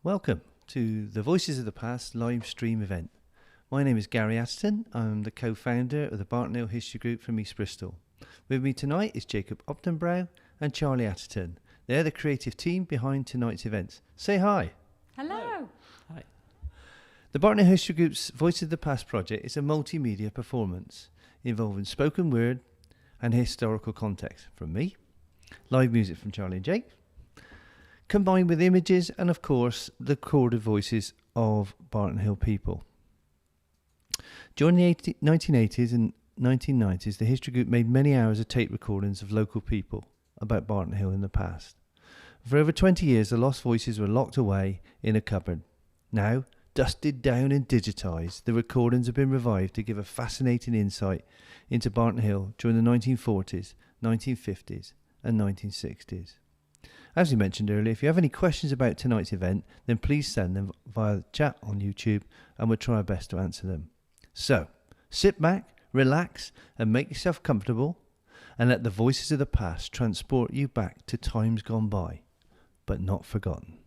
Welcome to the Voices of the Past live stream event. My name is Garry Atterton. I'm the co-founder of the Barton Hill History Group from East Bristol. With me tonight is Jakob of Brouw and Charlie Atterton. They're the creative team behind tonight's events. Say hi. Hello. Hi. The Barton Hill History Group's Voices of the Past project is a multimedia performance involving spoken word and historical context from me, live music from Charlie and Jake, combined with images and, of course, the recorded voices of Barton Hill people. During the 1980s and 1990s, the History Group made many hours of tape recordings of local people about Barton Hill in the past. For over 20 years, the lost voices were locked away in a cupboard. Now, dusted down and digitised, the recordings have been revived to give a fascinating insight into Barton Hill during the 1940s, 1950s and 1960s. As we mentioned earlier, if you have any questions about tonight's event, then please send them via the chat on YouTube and we'll try our best to answer them. So, sit back, relax and make yourself comfortable and let the voices of the past transport you back to times gone by, but not forgotten.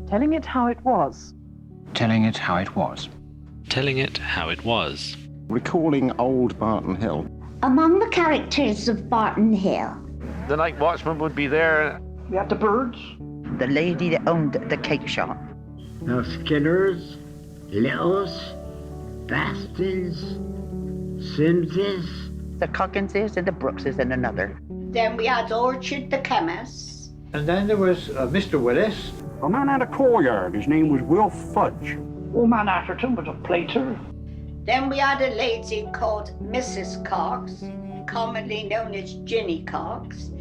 Telling it how it was. Telling it how it was. Telling it how it was. Recalling old Barton Hill. Among the characters of Barton Hill. The night watchman would be there. We had the birds. The lady that owned the cake shop. Now Skinners, Littles, Bastons, Simses. The Cogginses and the Brookses and another. Then we had Orchard the chemist. And then there was Mr. Willis. A man had a courtyard. His name was Will Fudge. Old man Atterton was a plater. Then we had a lady called Mrs. Cox, commonly known as Ginny Cox.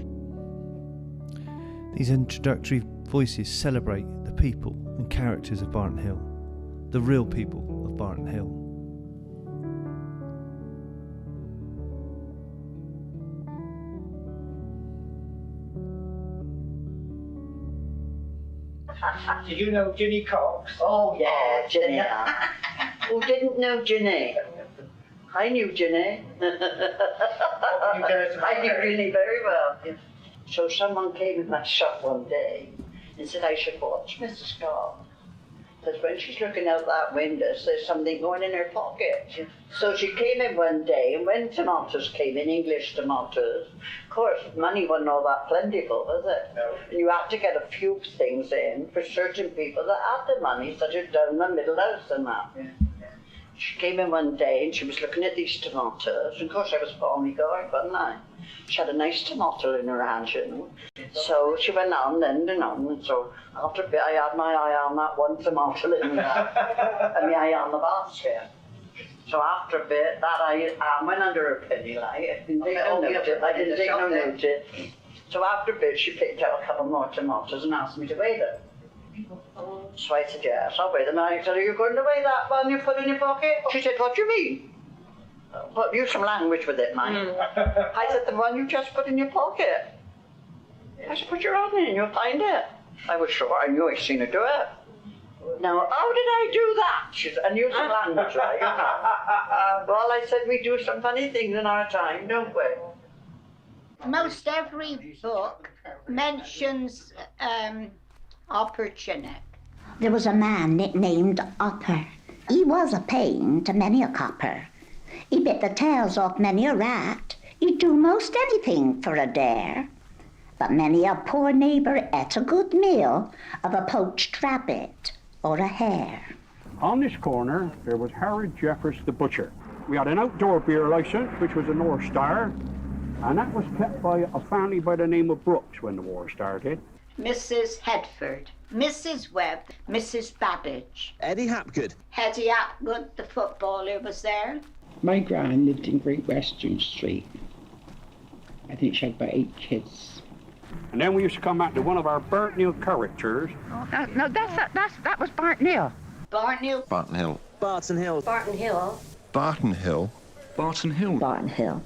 These introductory voices celebrate the people and characters of Barton Hill, the real people of Barton Hill. Did you know Ginny Cox? Oh, yeah, Ginny. Who didn't know Ginny? I knew Ginny. I knew Ginny very well. So someone came in my shop one day and said I should watch Mrs. Cox. Because when she's looking out that window, there's something going in her pocket. So she came in one day, and when tomatoes came in, English tomatoes, of course, money wasn't all that plentiful, was it? No. And you had to get a few things in for certain people that had the money, such as down the middle house and that. Yeah. She came in one day, and she was looking at these tomatoes, and of course I was on my guard, wasn't I? She had a nice tomato in her hand, you know. So she went on and on, and so after a bit I had my eye on that one tomato in there, and my eye on the basket. So after a bit, that I went under her penny light. I didn't take no notice. So after a bit, she picked out a couple more tomatoes and asked me to weigh them. So I said, yes, I'll weigh them. And I said, are you going to weigh that one you put in your pocket? She said, what do you mean? Well, use some language with it, man. I said, the one you just put in your pocket. I said, put your own in, you'll find it. I was sure, I knew I'd seen her do it. Now, how did I do that? I knew some language, right? Well, I said we do some funny things in our time, don't we? Most every book mentions opportunity. There was a man nicknamed Opper. He was a pain to many a copper. He bit the tails off many a rat. He'd do most anything for a dare. But many a poor neighbour ate a good meal of a poached rabbit or a hare. On this corner, there was Harry Jeffers the butcher. We had an outdoor beer licence, which was a North Star, and that was kept by a family by the name of Brooks when the war started. Mrs. Hedford, Mrs. Webb, Mrs. Babbage. Eddie Hapgood. Eddie Hapgood, the footballer, was there. My gran lived in Great Western Street. I think she had about 8 kids. And then we used to come back to one of our Barton Hill characters. Oh, that was Barton Hill. Barton Hill. Barton Hill. Barton Hill. Barton Hill. Barton Hill. Barton Hill. Barton Hill.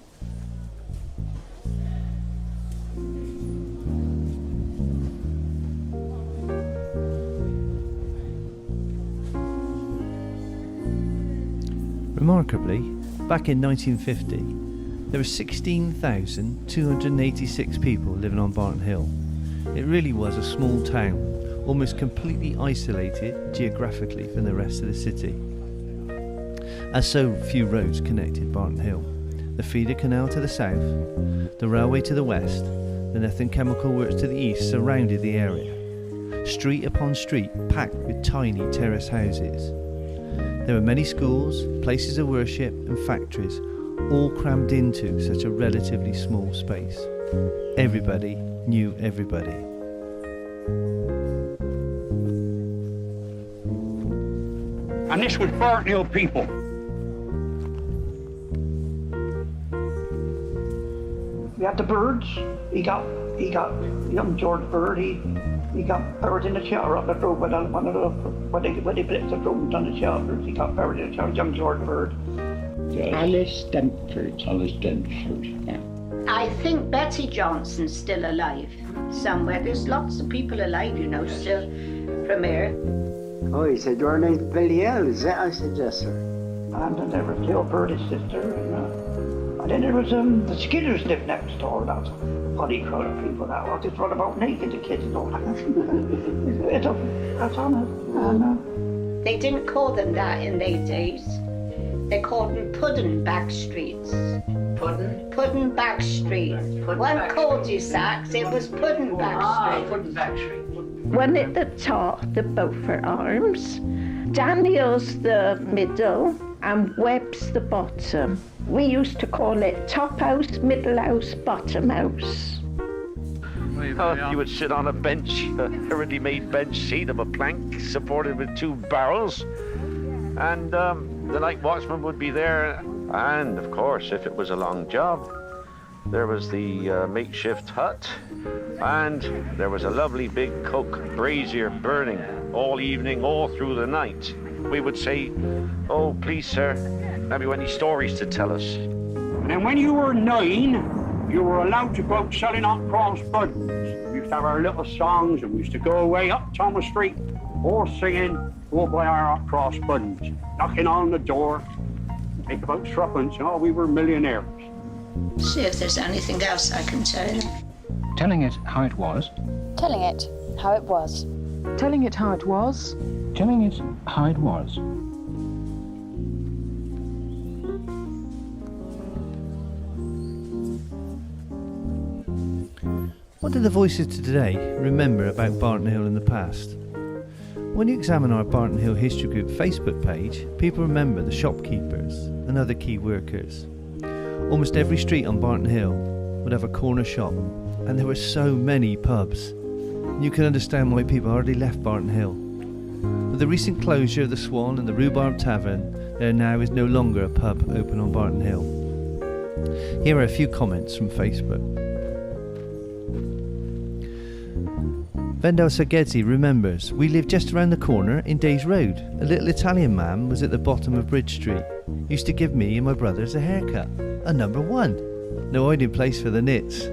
Remarkably, back in 1950, there were 16,286 people living on Barton Hill. It really was a small town, almost completely isolated geographically from the rest of the city. As so few roads connected Barton Hill, the feeder canal to the south, the railway to the west, the Newtown chemical works to the east surrounded the area. Street upon street packed with tiny terrace houses. There were many schools, places of worship and factories, all crammed into such a relatively small space. Everybody knew everybody. And this was Barton Hill people. We had the birds. He got young George Bird. He got buried in the chair up the road when they played the drums on the shelters. He got buried in the chair, young George Bird. Alice Dentford. Alice Dentford. Yeah. I think Betty Johnson's still alive somewhere. There's lots of people alive, you know, still from here. Oh, he said, your name's Billy L, is that? I said, yes, sir. And then there was Jill Bird, his sister. And then there was the Skinners lived next door. That was a funny crowd of people that was. Just run about naked, the kids and all that. That's on it. And, they didn't call them that in their days. They called them pudding back streets. Pudding? Pudding back street. One cul-de-sacs, it was pudding back street. Pudding back street. One at the top, the Beaufort Arms. Daniel's the middle and Webb's the bottom. We used to call it top house, middle house, bottom house. You would sit on a bench, a ready-made bench seat of a plank supported with 2 barrels, and the night watchman would be there. And of course, if it was a long job, there was the makeshift hut, and there was a lovely big coke brazier burning all evening, all through the night. We would say, "Oh, please, sir, have you any stories to tell us?" And then when you were 9, you were allowed to go out selling hot cross buns. We used to have our little songs, and we used to go away up Thomas Street, all singing, go buy our hot cross buns, knocking on the door, make about 3 Oh, we were millionaires. See if there's anything else I can tell you. Telling it how it was. Telling it how it was. Telling it how it was. Telling it how it was. What do the voices to today remember about Barton Hill in the past? When you examine our Barton Hill History Group Facebook page, people remember the shopkeepers and other key workers. Almost every street on Barton Hill would have a corner shop, and there were so many pubs. You can understand why people hardly left Barton Hill. With the recent closure of the Swan and the Rhubarb Tavern, there now is no longer a pub open on Barton Hill. Here are a few comments from Facebook. Vendel Sagezzi remembers, we lived just around the corner in Days Road. A little Italian man was at the bottom of Bridge Street. Used to give me and my brothers a haircut. A number 1. No hiding place for the nits.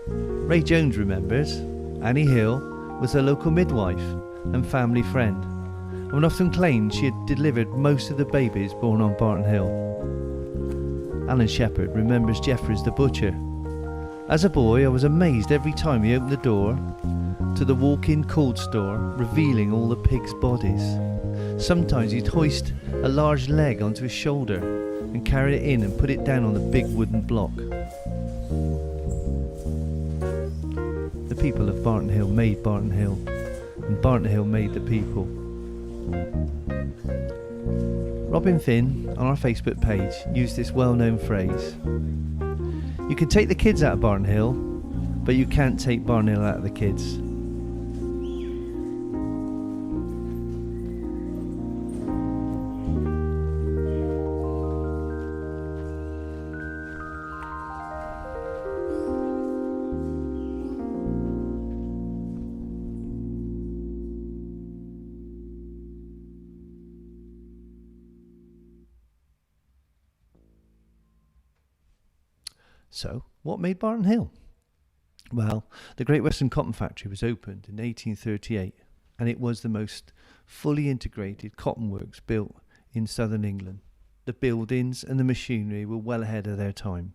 Ray Jones remembers, Annie Hill was a local midwife and family friend. and often claimed she had delivered most of the babies born on Barton Hill. Alan Shepherd remembers Jeffries the butcher. As a boy, I was amazed every time he opened the door to the walk-in cold store, revealing all the pigs' bodies. Sometimes he'd hoist a large leg onto his shoulder and carry it in and put it down on the big wooden block. The people of Barton Hill made Barton Hill, and Barton Hill made the people. Robin Finn, on our Facebook page, used this well-known phrase: "You can take the kids out of Barton Hill, but you can't take Barton Hill out of the kids." So, what made Barton Hill? Well, the Great Western Cotton Factory was opened in 1838, and it was the most fully integrated cotton works built in southern England. The buildings and the machinery were well ahead of their time.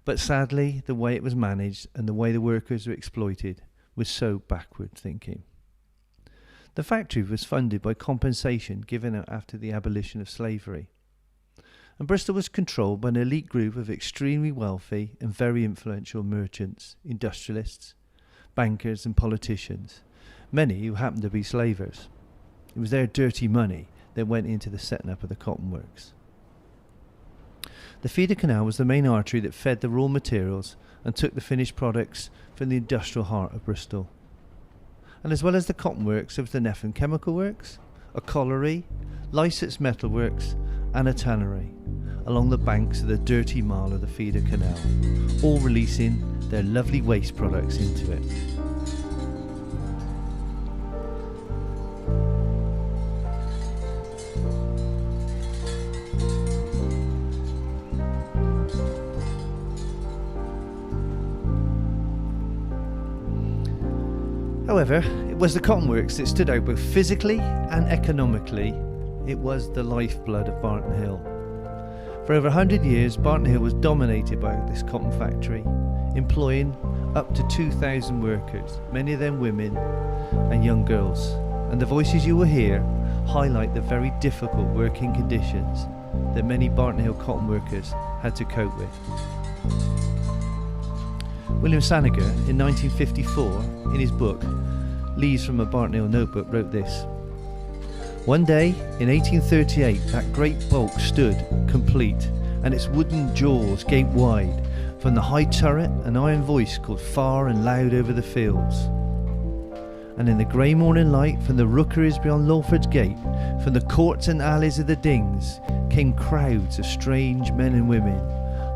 But sadly, the way it was managed and the way the workers were exploited was so backward thinking. The factory was funded by compensation given out after the abolition of slavery. And Bristol was controlled by an elite group of extremely wealthy and very influential merchants, industrialists, bankers and politicians, many who happened to be slavers. It was their dirty money that went into the setting up of the cotton works. The feeder canal was the main artery that fed the raw materials and took the finished products from the industrial heart of Bristol. And as well as the cotton works, there was the Newtown Chemical Works, a colliery, Lycett's Metal Works and a tannery along the banks of the dirty mile of the feeder canal, all releasing their lovely waste products into it. However, it was the cotton works that stood out both physically and economically. It was the lifeblood of Barton Hill. For over 100 years, Barton Hill was dominated by this cotton factory, employing up to 2,000 workers, many of them women and young girls. And the voices you will hear highlight the very difficult working conditions that many Barton Hill cotton workers had to cope with. William Saniger, in 1954, in his book Leaves from a Barton Hill Notebook, wrote this: "One day in 1838, that great bulk stood complete, and its wooden jaws gaped wide. From the high turret, an iron voice called far and loud over the fields. And in the grey morning light, from the rookeries beyond Lawford's gate, from the courts and alleys of the Dings, came crowds of strange men and women,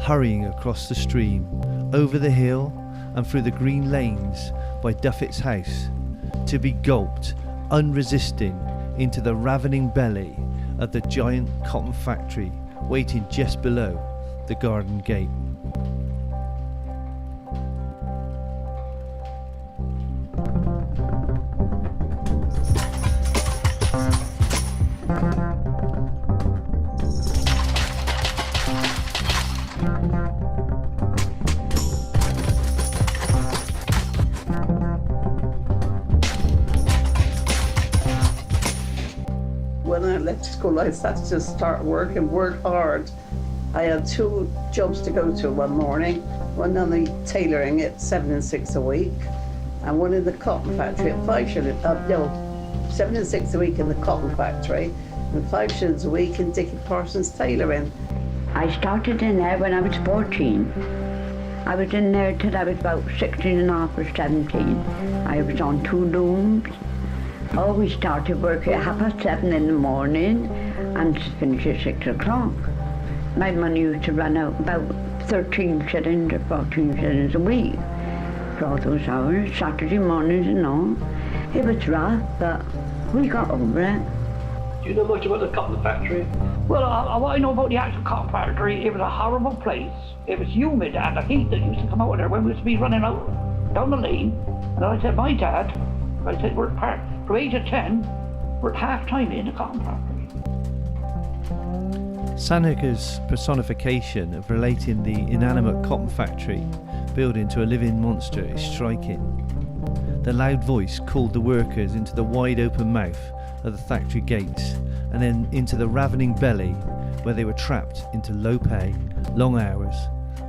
hurrying across the stream, over the hill, and through the green lanes by Duffet's house, to be gulped, unresisting, into the ravening belly of the giant cotton factory waiting just below the garden gate." When I left school, I had to start work and work hard. I had 2 jobs to go to one morning, one on the tailoring at 7 and 6 a week, and one in the cotton factory at 5 shillings, 7 and 6 a week in the cotton factory, and 5 shillings a week in Dickie Parsons' tailoring. I started in there when I was 14. I was in there till I was about 16 and a half or 17. I was on 2 looms. Always started work at 7:30 in the morning and finished at 6 o'clock. My money used to run out about 13 shillings or 14 shillings a week for all those hours, Saturday mornings and all. It was rough, but we got over it. Do you know much about the cotton factory? Well, what I know about the actual cotton factory, it was a horrible place. It was humid, and the heat that used to come out of there when we used to be running out down the lane. And I said, my dad, I said, we're parked from 8 to 10, We're at half-time in a cotton factory. Sanderker's personification of relating the inanimate cotton factory building to a living monster is striking. The loud voice called the workers into the wide open mouth of the factory gates and then into the ravening belly where they were trapped into low pay, long hours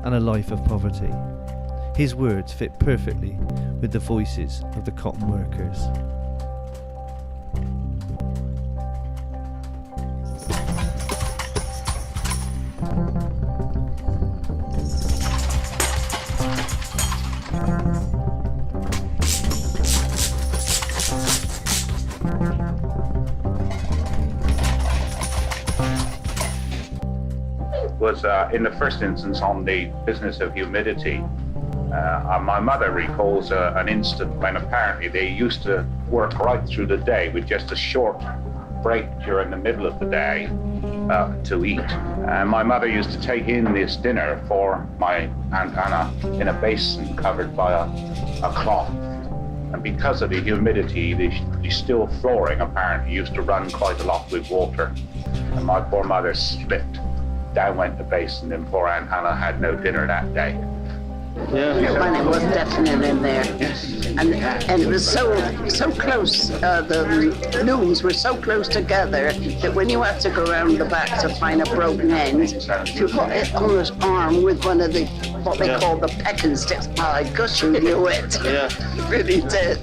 and a life of poverty. His words fit perfectly with the voices of the cotton workers. Was in the first instance on the business of humidity. My mother recalls an instant when apparently they used to work right through the day with just a short break during the middle of the day to eat. And my mother used to take in this dinner for my Aunt Anna in a basin covered by a cloth. And because of the humidity, the steel flooring apparently used to run quite a lot with water. And my poor mother slipped. Down went the basin, and poor Aunt Hannah had no dinner that day. Yeah. When it was definitely in there. And it was so close, the looms were so close together that when you had to go around the back to find a broken end, you put it on his arm with one of the, what they call the pecking sticks. My gosh, you knew it. Yeah. Really did.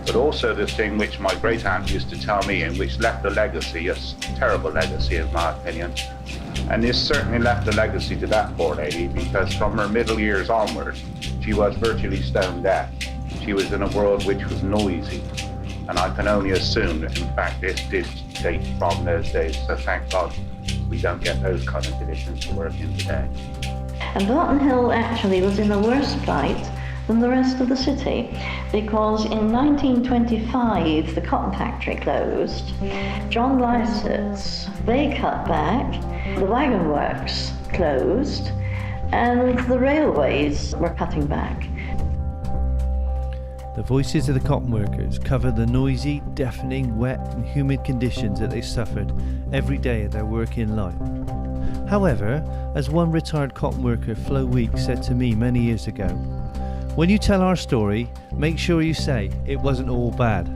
But also the thing which my great aunt used to tell me and which left a legacy, a terrible legacy in my opinion. And this certainly left a legacy to that poor lady because from her middle years onwards, she was virtually stone deaf. She was in a world which was noisy. And I can only assume that in fact this did date from those days. So thank God we don't get those kind of conditions to work in today. And Barton Hill actually was in a worse plight than the rest of the city because in 1925 the cotton factory closed, John Lycett's, they cut back, the wagon works closed and the railways were cutting back. The voices of the cotton workers cover the noisy, deafening, wet and humid conditions that they suffered every day of their working life. However, as one retired cotton worker, Flo Weeks, said to me many years ago, when you tell our story, make sure you say it wasn't all bad.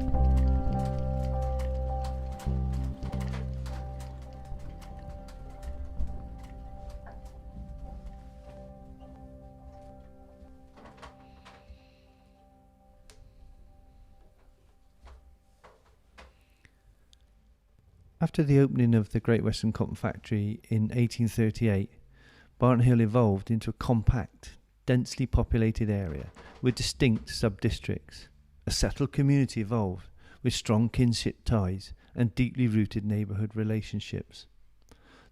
After the opening of the Great Western Cotton Factory in 1838, Barton Hill evolved into a compact, densely populated area with distinct sub-districts. A settled community evolved with strong kinship ties and deeply rooted neighbourhood relationships.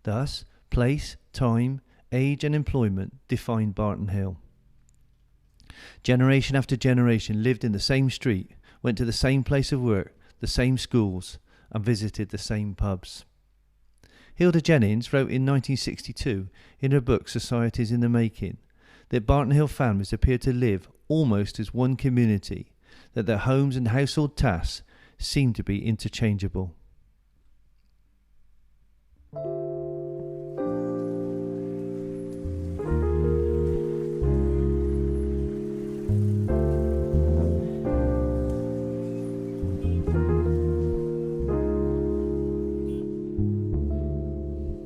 Thus, place, time, age and employment defined Barton Hill. Generation after generation lived in the same street, went to the same place of work, the same schools and visited the same pubs. Hilda Jennings wrote in 1962 in her book Societies in the Making that Barton Hill families appear to live almost as one community, that their homes and household tasks seem to be interchangeable.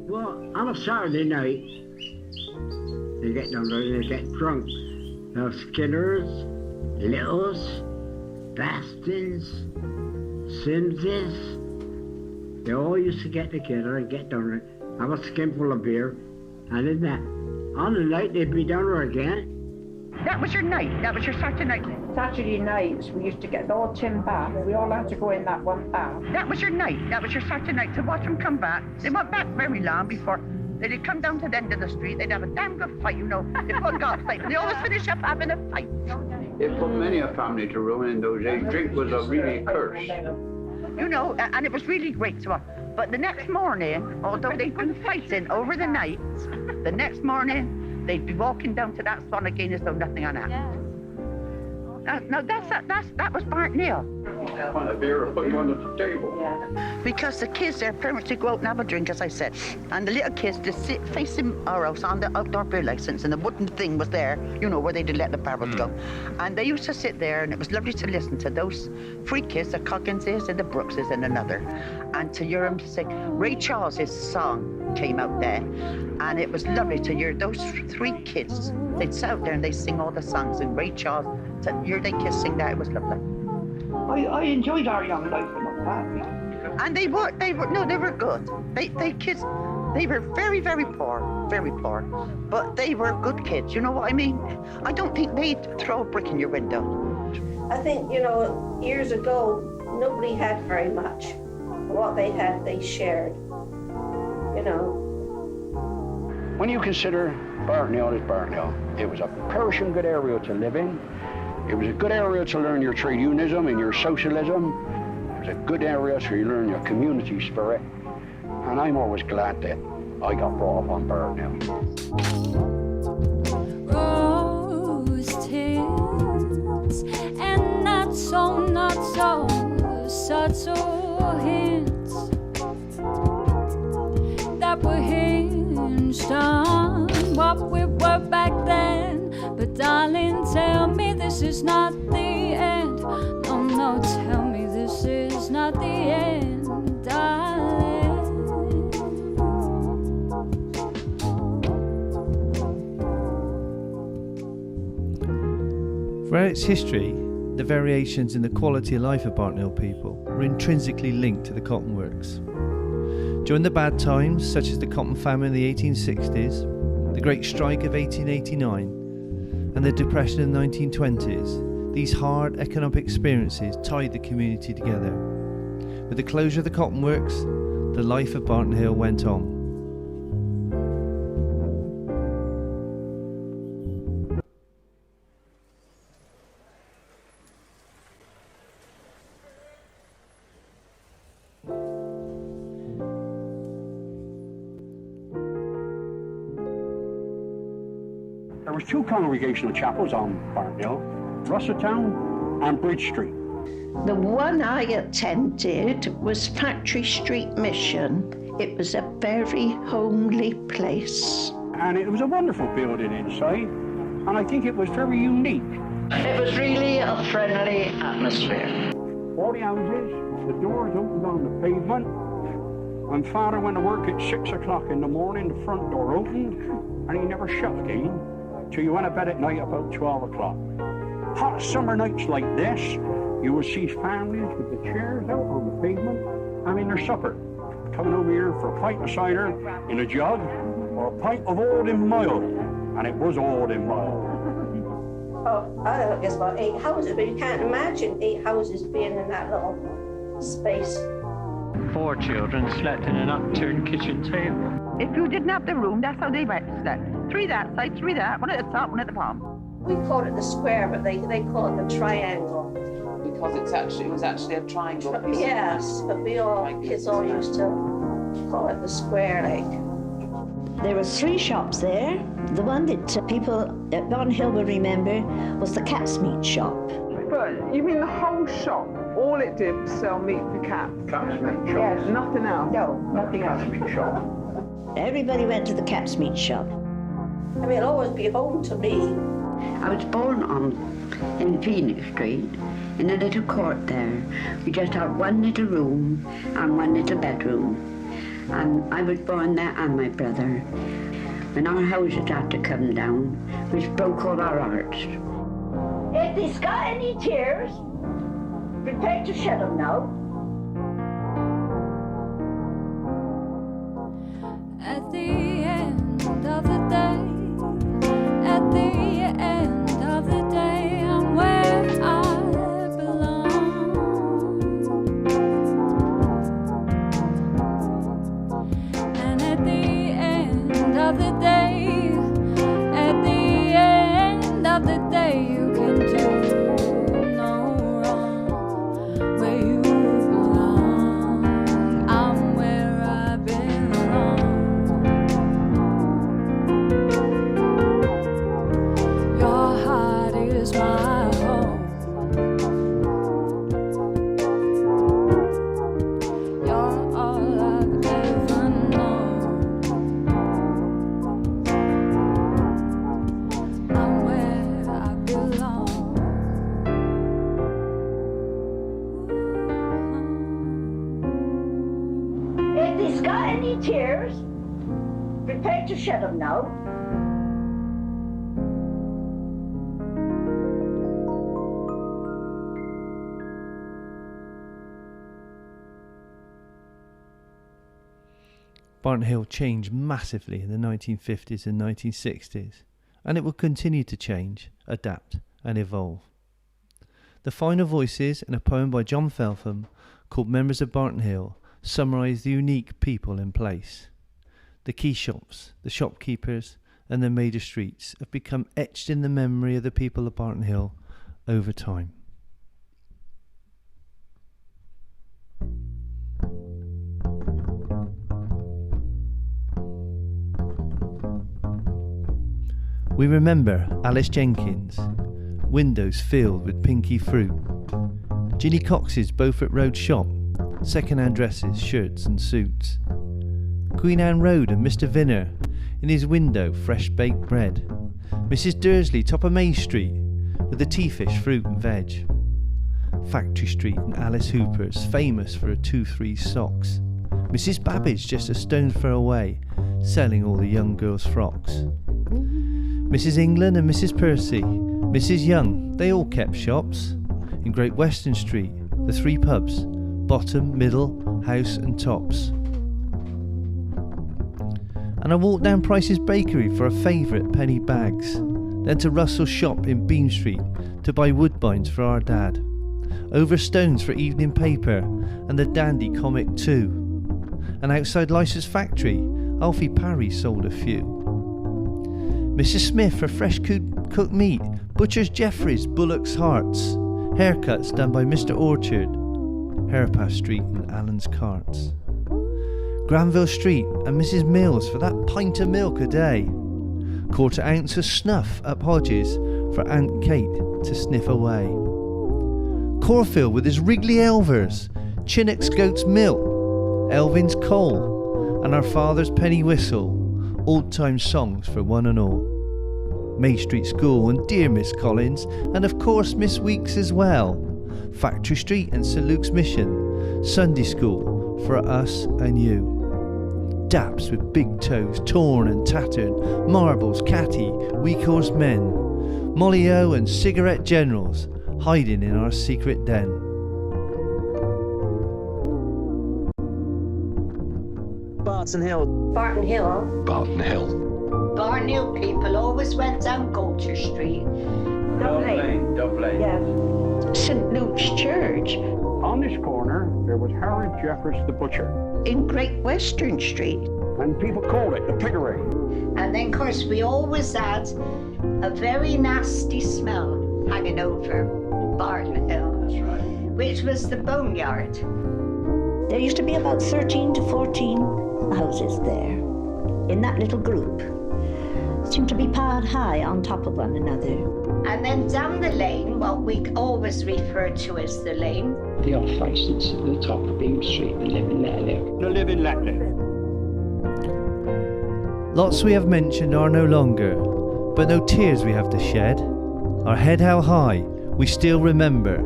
Well, on a Saturday night, they get down there and they get drunk. Now Skinners, Littles, Bastons, Simses, they all used to get together and get down there, have a skinful of beer, and then on the night they'd be down there again. That was your night, that was your Saturday night. Saturday nights, we used to get the old tin bath. We all had to go in that one bath. That was your night, that was your Saturday night to watch them come back. They went back very long before they'd come down to the end of the street, they'd have a damn good fight, you know. They put golf fight, and they always finish up having a fight. It put many a family to ruin in those days. Drink was a really curse. You know, and it was really great to But the next morning, although they'd been fighting over the night, the next morning, they'd be walking down to that swan again as though nothing had happened. That was Barton Hill. Because the kids, their parents would go out and have a drink, as I said, and the little kids just sit facing our house on the outdoor beer license, and the wooden thing was there, where they did let the barrels go. And they used to sit there, and it was lovely to listen to those three kids, the Cogginses and the Brookses and another, and to hear them sing. Ray Charles's song came out there, and it was lovely to hear those three kids. They'd sit out there and they'd sing all the songs, and Ray Charles, to hear they kids sing that, it was lovely. I enjoyed our young life and all that. And they were good. They kids, they were very, very poor, but they were good kids, you know what I mean? I don't think they'd throw a brick in your window. I think, years ago, nobody had very much. What they had, they shared, When you consider Barton Hill is Barton Hill, it was a perishing good area to live in. It was a good area to learn your trade unionism and your socialism. It was a good area to learn your community spirit. And I'm always glad that I got brought up on Barton Hill. Rose tints and not so subtle hints that were hinged on what we were back then. But darling, tell me this is not the end. No, tell me this is not the end, darling. Throughout its history, the variations in the quality of life of Barton Hill people were intrinsically linked to the cotton works. During the bad times, such as the cotton famine in the 1860s, the Great Strike of 1889, and the Depression in the 1920s, these hard economic experiences tied the community together. With the closure of the cotton works, the life of Barton Hill went on. There was two congregational chapels on Barton Hill, Russettown and Bridge Street. The one I attended was Factory Street Mission. It was a very homely place. And it was a wonderful building inside, and I think it was very unique. It was really a friendly atmosphere. All the houses, the doors opened on the pavement. When Father went to work at 6 o'clock in the morning, the front door opened, and he never shut again till you went to bed at night about 12 o'clock. Hot summer nights like this, you would see families with the chairs out on the pavement having their supper, coming over here for a pint of cider in a jug or a pint of old and mild, and it was old and mild. Oh, I don't know, guess about 8 houses, but you can't imagine 8 houses being in that little space. 4 children slept in an upturned kitchen table. If you didn't have the room, that's how they slept. 3 that side, 3 that, one at the top, one at the bottom. We call it the square, but they call it the triangle. Because it was actually a triangle. Yes, but kids all used to call it the square, like. There were 3 shops there. The one that people at Barton Hill will remember was the cat's meat shop. But you mean the whole shop? All it did was sell meat for cats? Cat's meat shop? Yes, nothing else? No, nothing else. Cat's meat shop. Everybody went to the cat's meat shop. I mean, it'll always be home to me. I was born in Phoenix Street, in a little court there. We just had one little room and one little bedroom. And I was born there and my brother. When our houses had to come down, we broke all our hearts. If he's got any tears, prepare to shed them now. At the end of the day, at the end of the day, I'm where I belong. And at the end of the day, at the end of the day, you can do no wrong where you Any tears? Prepare to shed them now. Barton Hill changed massively in the 1950s and 1960s, and it will continue to change, adapt and evolve. The final voices in a poem by John Feltham called Members of Barton Hill summarise the unique people in place. The key shops, the shopkeepers and the major streets have become etched in the memory of the people of Barton Hill over time. We remember Alice Jenkins, windows filled with pinky fruit, Ginny Cox's Beaufort Road shop, second-hand dresses, shirts and suits, Queen Anne Road and Mr. Vinner, in his window fresh baked bread, Mrs. Dursley top of May Street with the tea fish, fruit and veg, Factory Street and Alice Hooper's famous for her 2-3 socks, Mrs. Babbage just a stone's throw away selling all the young girls' frocks, Mrs. England and Mrs. Percy, Mrs. Young, they all kept shops. In Great Western Street, the 3 pubs, Bottom, Middle, House and Tops. And I walked down Price's Bakery for a favourite penny bags, then to Russell's shop in Beam Street to buy woodbines for our dad, over stones for evening paper and the dandy comic too. And outside Lysa's factory, Alfie Parry sold a few. Mrs. Smith for fresh cooked meat, Butcher's Jeffries, Bullock's Hearts, haircuts done by Mr. Orchard, Harepath Street and Allen's Carts. Granville Street and Mrs. Mills for that pint of milk a day. Quarter ounce of snuff up Hodges for Aunt Kate to sniff away. Corfield with his Wrigley Elvers, Chinnock's goat's milk, Elvin's coal, and our father's penny whistle, old-time songs for one and all. May Street School and dear Miss Collins, and of course Miss Weeks as well. Factory Street and St Luke's Mission, Sunday School for us and you. Daps with big toes torn and tattered, marbles, catty, weak horse men, Molly-O and cigarette generals hiding in our secret den. Barton Hill. Barton Hill. Barton Hill. Barton Hill people always went down Coulter Street. Dublin. Yeah. St Luke's Church. On this corner, there was Harold Jeffers the butcher. In Great Western Street. And people called it the piggery. And then, of course, we always had a very nasty smell hanging over Barton Hill. That's right. Which was the boneyard. There used to be about 13 to 14 houses there, in that little group. Seemed to be piled high on top of one another. And then down the lane, what we always refer to as the lane. The off license at the top of Beam Street, the live and let live. The live and let live. Lots we have mentioned are no longer, but no tears we have to shed. Our head held high, we still remember.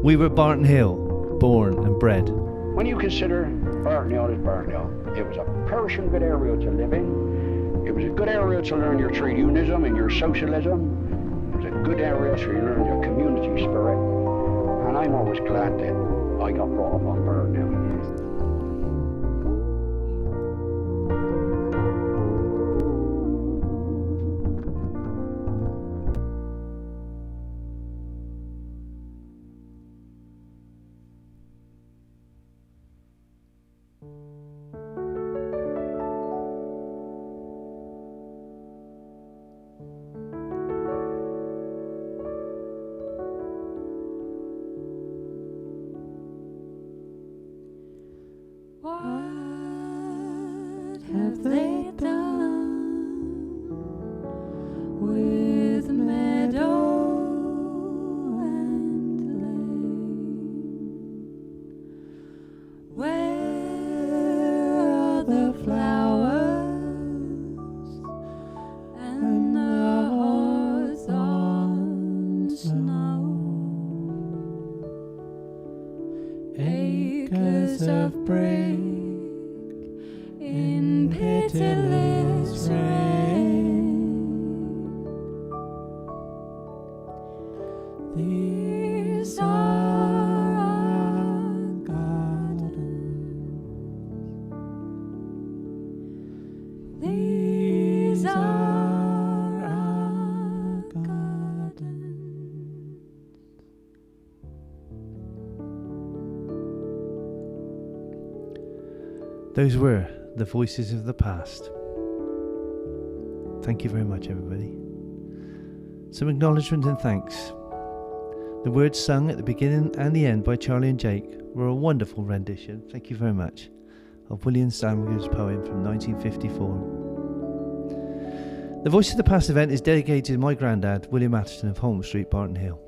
We were Barton Hill, born and bred. When you consider Barton Hill as Barton Hill, it was a perishing good area to live in. It was a good area to learn your trade unionism and your socialism. It was a good area to learn your community spirit. And I'm always glad that I got brought up on Barton Hill. What have they done with meadow and lane? Where are the flowers and the hawthorn snow? Acres of brick in pitiless rain. These are our gardens. These are our gardens. Those were the voices of the past. Thank you very much, everybody. Some acknowledgement and thanks. The words sung at the beginning and the end by Charlie and Jake were a wonderful rendition, thank you very much, of William Sandwicker's poem from 1954. The Voice of the Past event is dedicated to my granddad, William Atterton of Holmes Street, Barton Hill.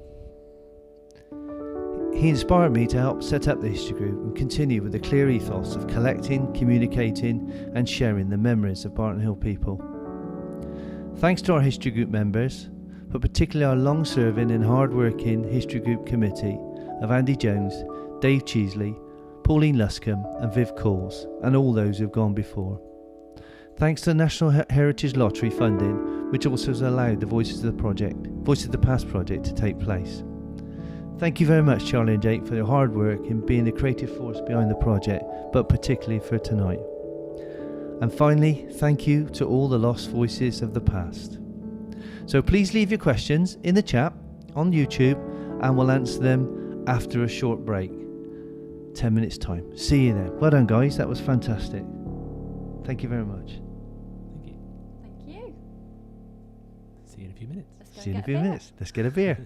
He inspired me to help set up the History Group and continue with the clear ethos of collecting, communicating and sharing the memories of Barton Hill people. Thanks to our History Group members, but particularly our long-serving and hard-working History Group committee of Andy Jones, Dave Cheesley, Pauline Luscombe and Viv Coles, and all those who have gone before. Thanks to the National Heritage Lottery funding, which also has allowed the Voices of the Past project to take place. Thank you very much, Charlie and Jake, for your hard work in being the creative force behind the project, but particularly for tonight. And finally, thank you to all the lost voices of the past. So please leave your questions in the chat on YouTube and we'll answer them after a short break. 10 minutes time. See you then. Well done, guys. That was fantastic. Thank you very much. Thank you. Thank you. See you in a few minutes. See you in a few minutes. Let's get a beer.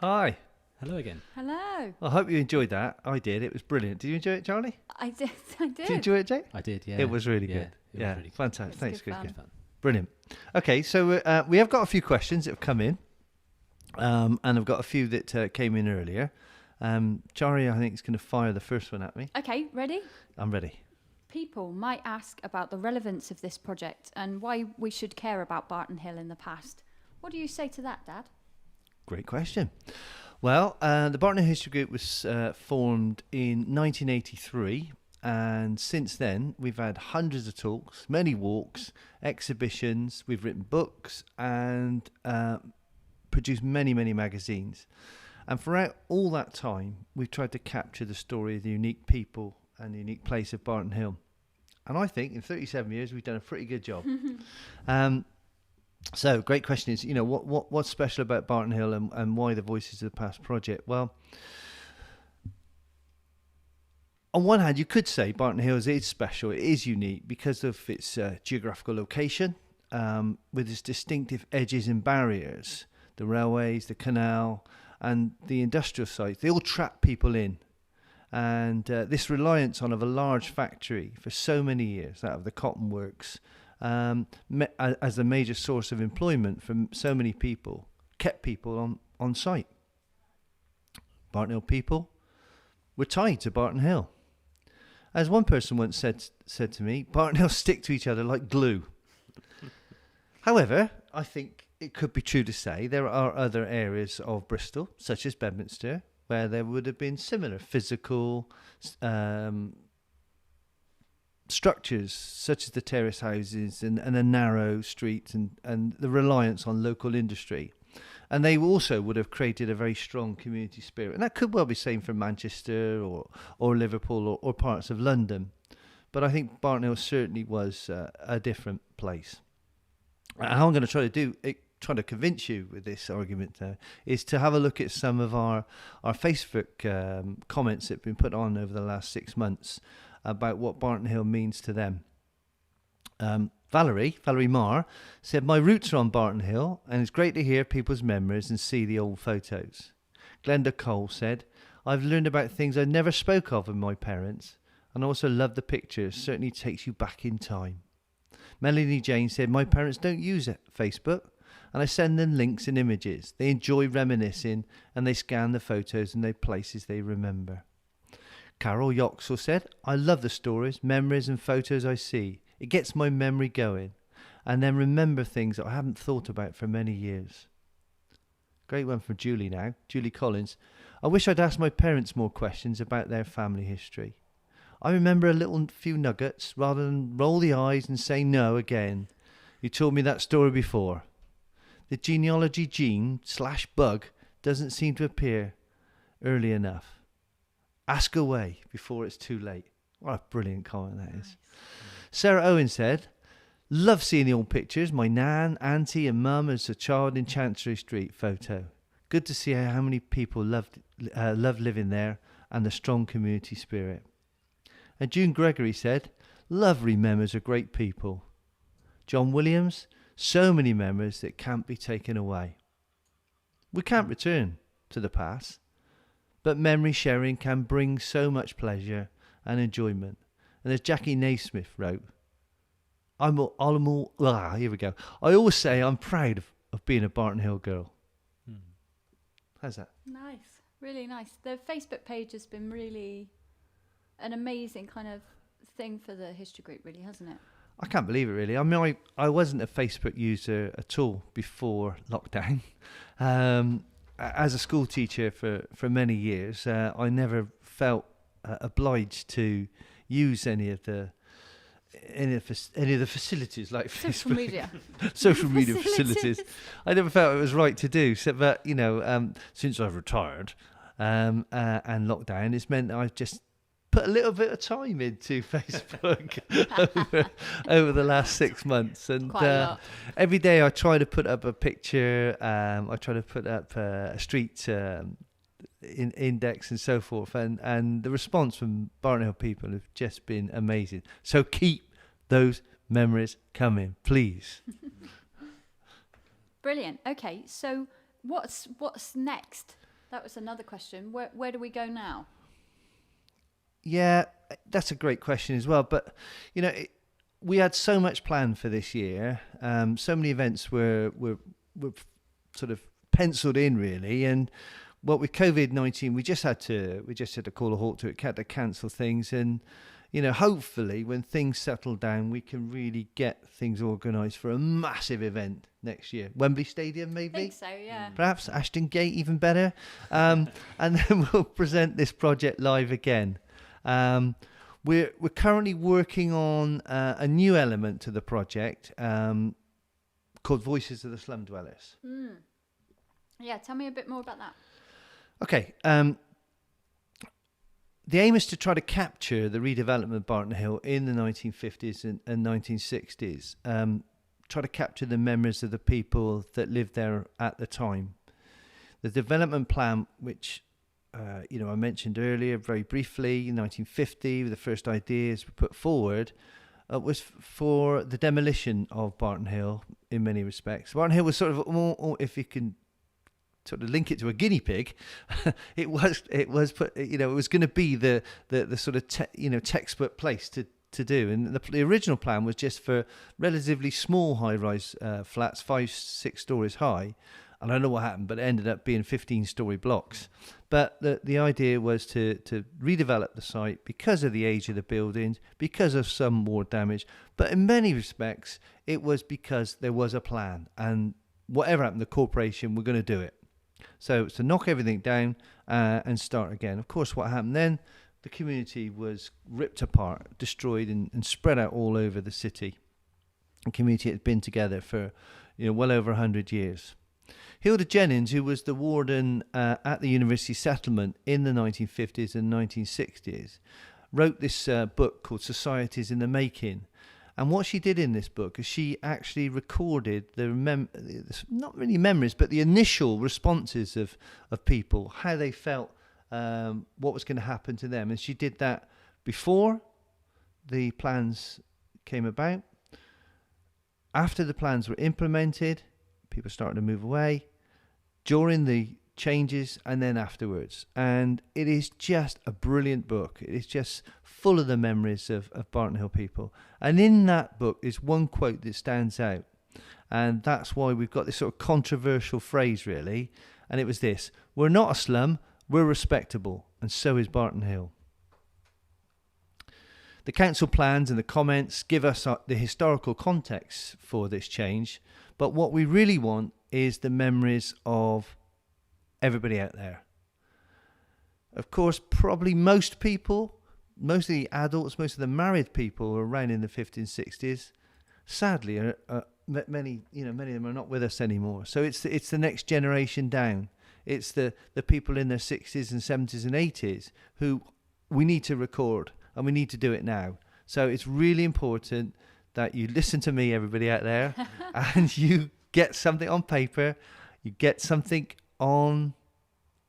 Hi. Hello again. Hello. I hope you enjoyed that. I did. It was brilliant. Did you enjoy it, Charlie? I did. Did you enjoy it, Jay? I did, yeah. It was really Yeah, good. it was Yeah, really good. fantastic. It's Thanks, good good. fun. Brilliant. Okay, so we have got a few questions that have come in, and I've got a few that came in earlier. Charlie, I think, is going to fire the first one at me. Okay, ready? I'm ready. People might ask about the relevance of this project and why we should care about Barton Hill in the past. What do you say to that, Dad? Great question. Well, the Barton Hill History Group was formed in 1983, and since then we've had hundreds of talks, many walks, exhibitions, we've written books and produced many, many magazines. And throughout all that time, we've tried to capture the story of the unique people and the unique place of Barton Hill. And I think in 37 years, we've done a pretty good job. So, great question is, what's special about Barton Hill and why the Voices of the Past project? Well, on one hand, you could say Barton Hill is special. It is unique because of its geographical location, with its distinctive edges and barriers, the railways, the canal, and the industrial sites. They all trap people in. And this reliance on a large factory for so many years, that of the cotton works, as a major source of employment for so many people, kept people on site. Barton Hill people were tied to Barton Hill. As one person once said to me, Barton Hill stick to each other like glue. However, I think it could be true to say there are other areas of Bristol, such as Bedminster, where there would have been similar physical structures, such as the terrace houses and the narrow streets and the reliance on local industry. And they also would have created a very strong community spirit. And that could well be same for Manchester or Liverpool or parts of London. But I think Barton Hill certainly was a different place. How I'm going to try to convince you with this argument is to have a look at some of our Facebook comments that have been put on over the last 6 months about what Barton Hill means to them. Valerie Marr said, my roots are on Barton Hill and it's great to hear people's memories and see the old photos. Glenda Cole said, I've learned about things I never spoke of with my parents and also love the pictures, certainly takes you back in time. Melanie Jane said, my parents don't use Facebook and I send them links and images. They enjoy reminiscing and they scan the photos and the places they remember. Carol Yoxall said, I love the stories, memories and photos I see. It gets my memory going and then remember things that I haven't thought about for many years. Great one from Julie now. Julie Collins. I wish I'd asked my parents more questions about their family history. I remember a few nuggets rather than roll the eyes and say no again. You told me that story before. The genealogy gene/bug doesn't seem to appear early enough. Ask away before it's too late. What a brilliant comment that is. Sarah Owen said, love seeing the old pictures. My nan, auntie and mum as a child in Chancery Street photo. Good to see how many people love living there and the strong community spirit. And June Gregory said, love remembers of great people. John Williams, so many memories that can't be taken away. We can't return to the past, but memory sharing can bring so much pleasure and enjoyment. And as Jackie Naismith wrote, here we go. I always say I'm proud of being a Barton Hill girl. How's that? Nice, really nice. The Facebook page has been really an amazing kind of thing for the history group, really, hasn't it? I can't believe it, really. I mean, I wasn't a Facebook user at all before lockdown. As a school teacher for many years, I never felt obliged to use any of the facilities like social Facebook, media, social media facilities. I never felt it was right to do. So, but since I've retired and lockdown, it's meant I've just put a little bit of time into Facebook over the last 6 months, and every day I try to put up a picture. I try to put up a street index and so forth, and the response from Barton Hill people have just been amazing. So keep those memories coming, please. Brilliant. Okay, so what's next? That was another question. Where do we go now? Yeah, that's a great question as well. But, we had so much planned for this year. So many events were sort of penciled in, really. And with COVID-19, we just had to call a halt to it, had to cancel things. And, hopefully when things settle down, we can really get things organised for a massive event next year. Wembley Stadium, maybe? I think so, yeah. Perhaps Ashton Gate, even better. And then we'll present this project live again. We're currently working on a new element to the project called Voices of the Slum Dwellers. Yeah, tell me a bit more about that. Okay. The aim is to try to capture the redevelopment of Barton Hill in the 1950s and 1960s. Try to capture the memories of the people that lived there at the time. The development plan, which I mentioned earlier very briefly, in 1950, the first ideas were put forward, was for the demolition of Barton Hill in many respects. Barton Hill was sort of, if you can sort of link it to a guinea pig, it was put, it was going to be the sort of textbook place to do. And the original plan was just for relatively small high-rise flats, 5-6 stories high. And I don't know what happened, but it ended up being 15-story blocks. But the idea was to redevelop the site because of the age of the buildings, because of some war damage. But in many respects, it was because there was a plan. And whatever happened, the corporation were going to do it. So it's to knock everything down and start again. Of course, what happened then, the community was ripped apart, destroyed and spread out all over the city. The community had been together for well over 100 years. Hilda Jennings, who was the warden at the university settlement in the 1950s and 1960s, wrote this book called Societies in the Making. And what she did in this book is she actually recorded not really memories, but the initial responses of people, how they felt, what was going to happen to them. And she did that before the plans came about, after the plans were implemented, people started to move away, during the changes, and then afterwards. And it is just a brilliant book. It is just full of the memories of Barton Hill people. And in that book is one quote that stands out. And that's why we've got this sort of controversial phrase, really. And it was this: we're not a slum, we're respectable, and so is Barton Hill. The council plans and the comments give us the historical context for this change. But what we really want is the memories of everybody out there. Of course, probably most people, most of the adults, most of the married people around in the 50s and 60s, sadly, many of them are not with us anymore. So it's the next generation down. It's the people in their 60s and 70s and 80s who we need to record, and we need to do it now. So it's really important that you listen to me, everybody out there, and you get something on paper, you get something on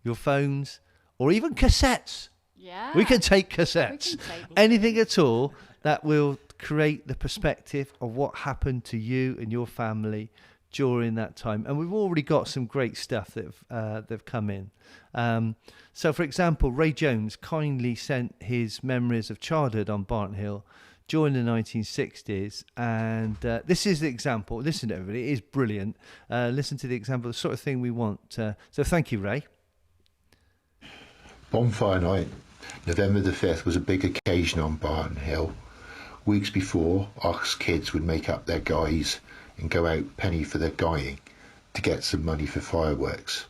your phones, or even cassettes. Yeah. We can take cassettes. Anything at all that will create the perspective of what happened to you and your family during that time. And we've already got some great stuff that have come in. So, for example, Ray Jones kindly sent his memories of childhood on Barton Hill during the 1960s, and this is the example. Listen to everybody, it is brilliant. Listen to the example, the sort of thing we want. So thank you, Ray. Bonfire night, November the 5th, was a big occasion on Barton Hill. Weeks before, us kids would make up their guys and go out penny for their guying to get some money for fireworks.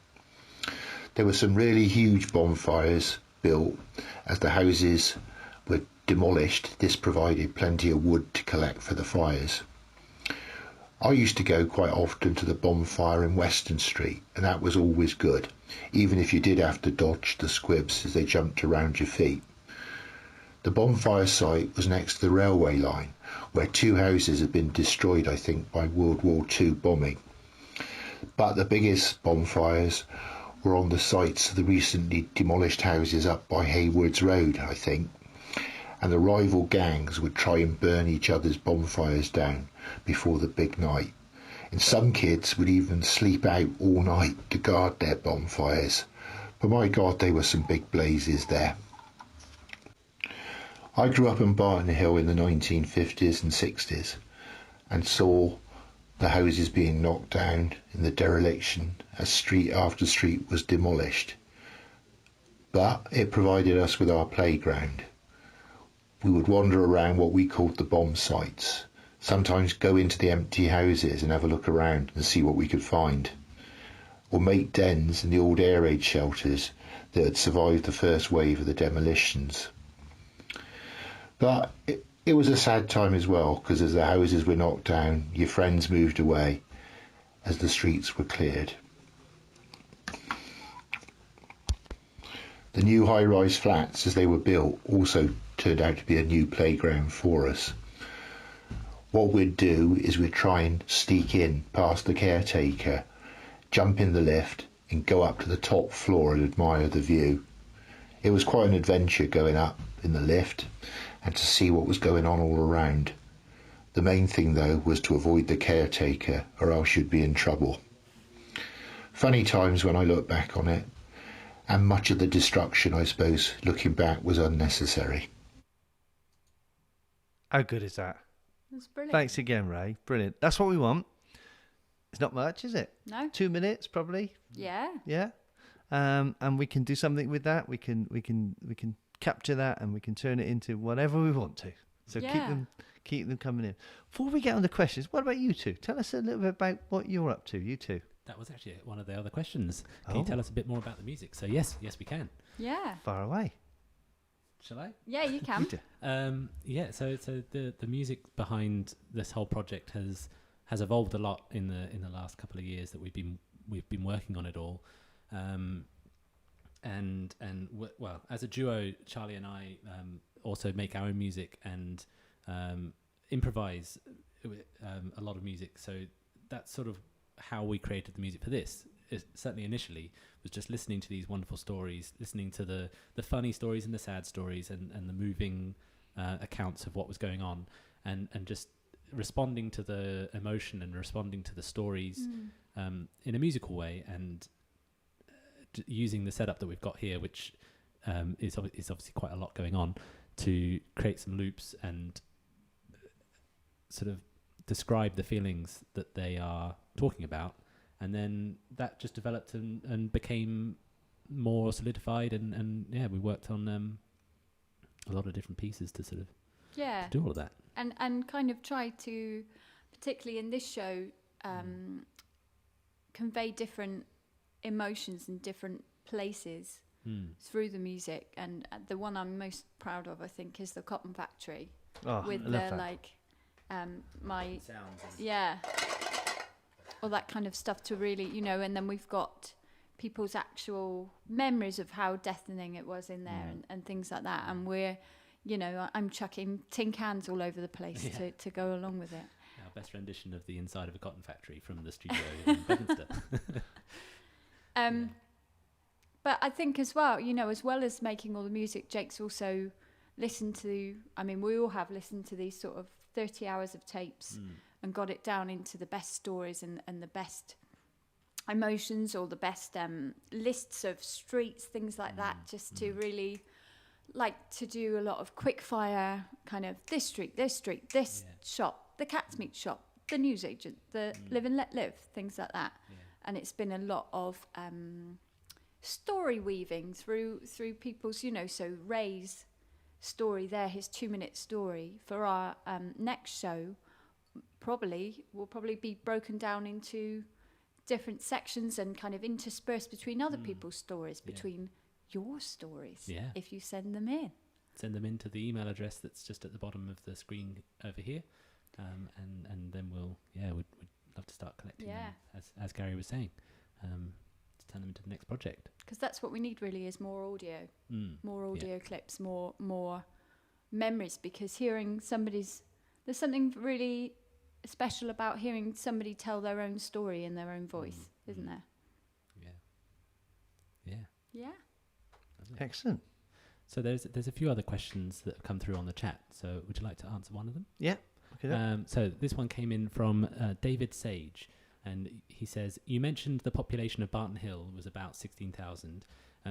There were some really huge bonfires built. As the houses were demolished, this provided plenty of wood to collect for the fires. I used to go quite often to the bonfire in Weston Street, and that was always good, even if you did have to dodge the squibs as they jumped around your feet. The bonfire site was next to the railway line, where 2 houses had been destroyed, I think, by World War II bombing. But the biggest bonfires were on the sites of the recently demolished houses up by Hayward's Road, I think. And the rival gangs would try and burn each other's bonfires down before the big night. And some kids would even sleep out all night to guard their bonfires. But my God, they were some big blazes there. I grew up in Barton Hill in the 1950s and 60s and saw the houses being knocked down in the dereliction as street after street was demolished. But it provided us with our playground. We would wander around what we called the bomb sites, sometimes go into the empty houses and have a look around and see what we could find, or make dens in the old air raid shelters that had survived the first wave of the demolitions. But it was a sad time as well, because as the houses were knocked down, your friends moved away as the streets were cleared. The new high-rise flats, as they were built, also turned out to be a new playground for us. What we'd do is we'd try and sneak in past the caretaker, jump in the lift and go up to the top floor and admire the view. It was quite an adventure going up in the lift and to see what was going on all around. The main thing though was to avoid the caretaker, or else you'd be in trouble. Funny times when I look back on it, and much of the destruction, I suppose, looking back, was unnecessary. How good is that? That's brilliant. Thanks again, Ray. Brilliant. That's what we want. It's not much, is it? No. 2 minutes, probably. Yeah. Yeah. And we can do something with that. We can capture that, and we can turn it into whatever we want to. So keep them coming in. Before we get on the questions, what about you two? Tell us a little bit about what you're up to, you two. That was actually one of the other questions. Can you tell us a bit more about the music? So yes, we can. Yeah. Far away. Shall I? Yeah, you can. So the music behind this whole project has evolved a lot in the last couple of years that we've been working on it all. Well, as a duo, Charlie and I also make our own music and improvise a lot of music. So that's sort of how we created the music for this. Certainly initially was just listening to these wonderful stories, listening to the funny stories and the sad stories and the moving accounts of what was going on, and just responding to the emotion and responding to the stories in a musical way, and using the setup that we've got here, which is obviously quite a lot going on, to create some loops and sort of describe the feelings that they are talking about. And then that just developed and became more solidified, and we worked on a lot of different pieces to sort of to do all of that. And kind of try to, particularly in this show, convey different emotions in different places through the music. And the one I'm most proud of, I think, is the Cotton Factory. With the my sounds. All that kind of stuff to really, and then we've got people's actual memories of how deafening it was in there and things like that. And we're, I'm chucking tin cans all over the place to go along with it. Our best rendition of the inside of a cotton factory from the studio in Bedminster. But I think as well, as well as making all the music, Jake's also listened to, we all have listened to these sort of 30 hours of tapes and got it down into the best stories and the best emotions, or the best lists of streets, things like that, just to really like to do a lot of quick fire kind of this street, this shop, the cat's meat shop, the newsagent, the live and let live, things like that. And it's been a lot of story weaving through people's, so Ray's story there, his 2-minute story for our next show will probably be broken down into different sections and kind of interspersed between other people's stories, between your stories, if you send them in. Send them into the email address that's just at the bottom of the screen over here, and then we'd love to start collecting them, as Garry was saying, to turn them into the next project. Because that's what we need really, is more audio, clips, more memories, because there's something really special about hearing somebody tell their own story in their own voice, isn't there? Yeah. Excellent. So there's a few other questions that have come through on the chat. So would you like to answer one of them? Yeah. Okay. So this one came in from David Sage, and he says, you mentioned the population of Barton Hill was about 16,000.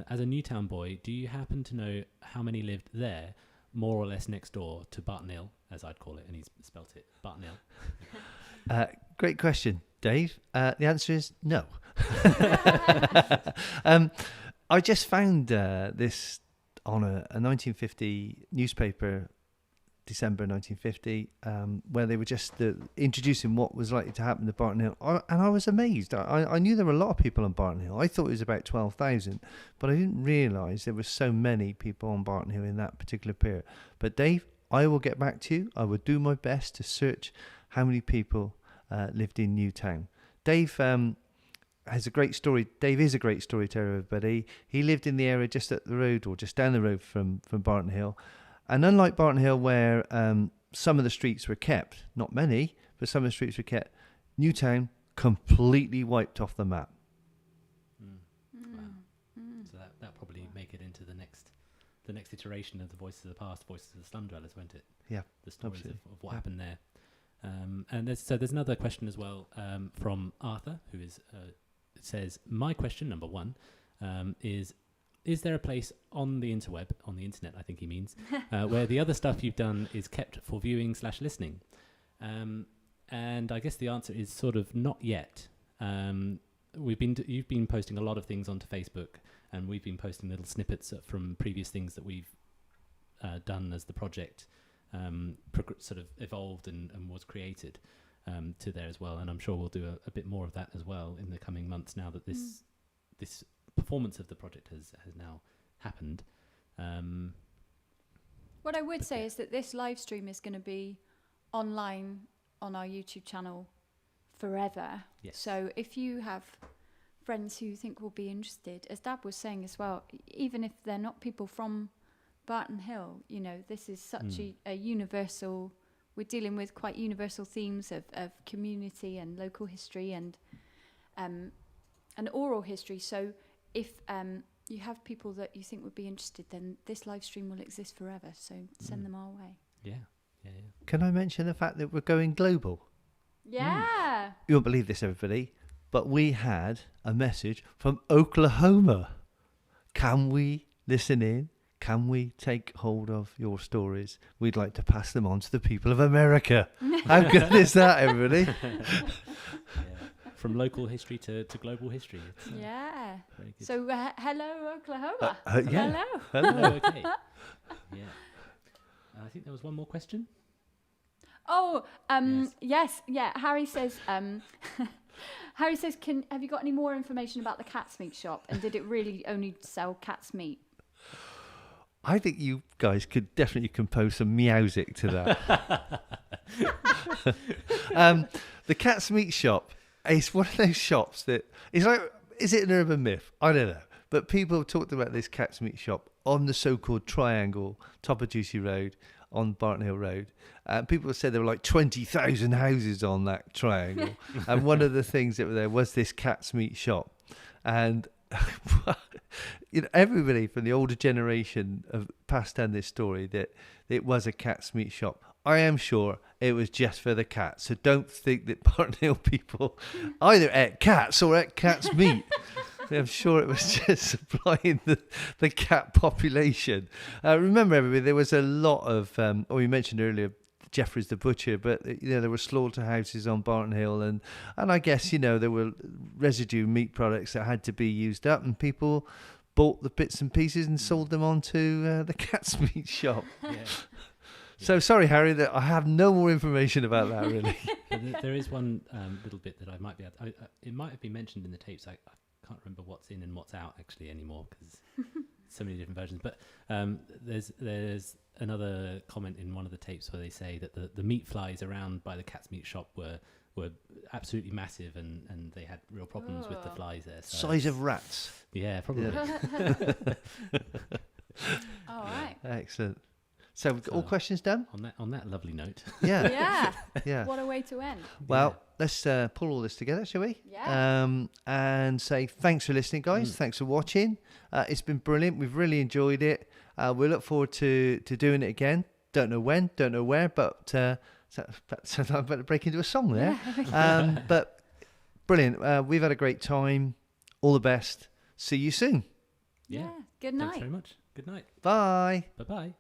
As a Newtown boy, do you happen to know how many lived there, more or less next door to Barton Hill, as I'd call it, and he's spelt it, Barton Hill? Great question, Dave. The answer is no. I just found this on a 1950 newspaper, December 1950, where they were just introducing what was likely to happen to Barton Hill. And I was amazed. I knew there were a lot of people on Barton Hill. I thought it was about 12,000, but I didn't realise there were so many people on Barton Hill in that particular period. But Dave, I will get back to you. I will do my best to search how many people lived in Newtown. Dave has a great story. Dave is a great storyteller, but he lived in the area just up the road, or just down the road from Barton Hill. And unlike Barton Hill, where some of the streets were kept, not many, but some of the streets were kept, Newtown completely wiped off the map. Wow. So that probably make it into the next iteration of the Voices of the Past, Voices of the Slum Dwellers, won't it? Yeah, the stories of what happened there. And there's another question as well from Arthur, who says, my question number one is there a place on the interweb, on the internet, I think he means, where the other stuff you've done is kept for viewing/listening? And I guess the answer is sort of not yet. You've been posting a lot of things onto Facebook, and we've been posting little snippets from previous things that we've done as the project sort of evolved and was created to there as well. And I'm sure we'll do a bit more of that as well in the coming months, now that this performance of the project has now happened. What I would say is that this live stream is going to be online on our YouTube channel forever. Yes. So if you have friends who you think will be interested, as Dad was saying as well, even if they're not people from Barton Hill, this is such a universal, we're dealing with quite universal themes of community and local history and oral history. So if you have people that you think would be interested, then this live stream will exist forever. So send them our way. Yeah. Can I mention the fact that we're going global? Yeah. You won't believe this, everybody, but we had a message from Oklahoma. Can we listen in? Can we take hold of your stories? We'd like to pass them on to the people of America. How good is that, everybody? From local history to global history. Yeah. Very good. So hello, Oklahoma. Yeah. Hello. Okay. Yeah. I think there was one more question. Oh, yes. Yeah. Harry says, have you got any more information about the cat's meat shop? And did it really only sell cat's meat? I think you guys could definitely compose some meowsic to that. The cat's meat shop is one of those shops that is like, is it an urban myth? I don't know. But people have talked about this cat's meat shop on the so-called triangle, top of Ducey Road, on Barton Hill Road. People have said there were like 20,000 houses on that triangle. And one of the things that were there was this cat's meat shop. And everybody from the older generation have passed down this story that it was a cat's meat shop. I am sure it was just for the cats. So don't think that Barton Hill people either ate cats or ate cat's meat. I'm sure it was just supplying the cat population. Remember, everybody, there was a lot of, we mentioned earlier, Jeffrey's the butcher, but there were slaughterhouses on Barton Hill, and I guess there were residue meat products that had to be used up, and people bought the bits and pieces and sold them on to the cat's meat shop. Yeah. So sorry, Harry, that I have no more information about that really. There is one little bit that I might be able it might have been mentioned in the tapes. I can't remember what's in and what's out actually anymore because so many different versions. But there's another comment in one of the tapes where they say that the meat flies around by the cat's meat shop were absolutely massive and they had real problems with the flies there. So size of rats. Yeah, probably. All right. Excellent. So all questions done? On that lovely note. Yeah. Yeah. What a way to end. Well, let's pull all this together, shall we? Yeah. And say thanks for listening, guys. Thanks for watching. It's been brilliant. We've really enjoyed it. We look forward to doing it again. Don't know when, don't know where, but so I'm about to break into a song there. But brilliant. We've had a great time. All the best. See you soon. Yeah. Good night. Thanks very much. Good night. Bye. Bye-bye.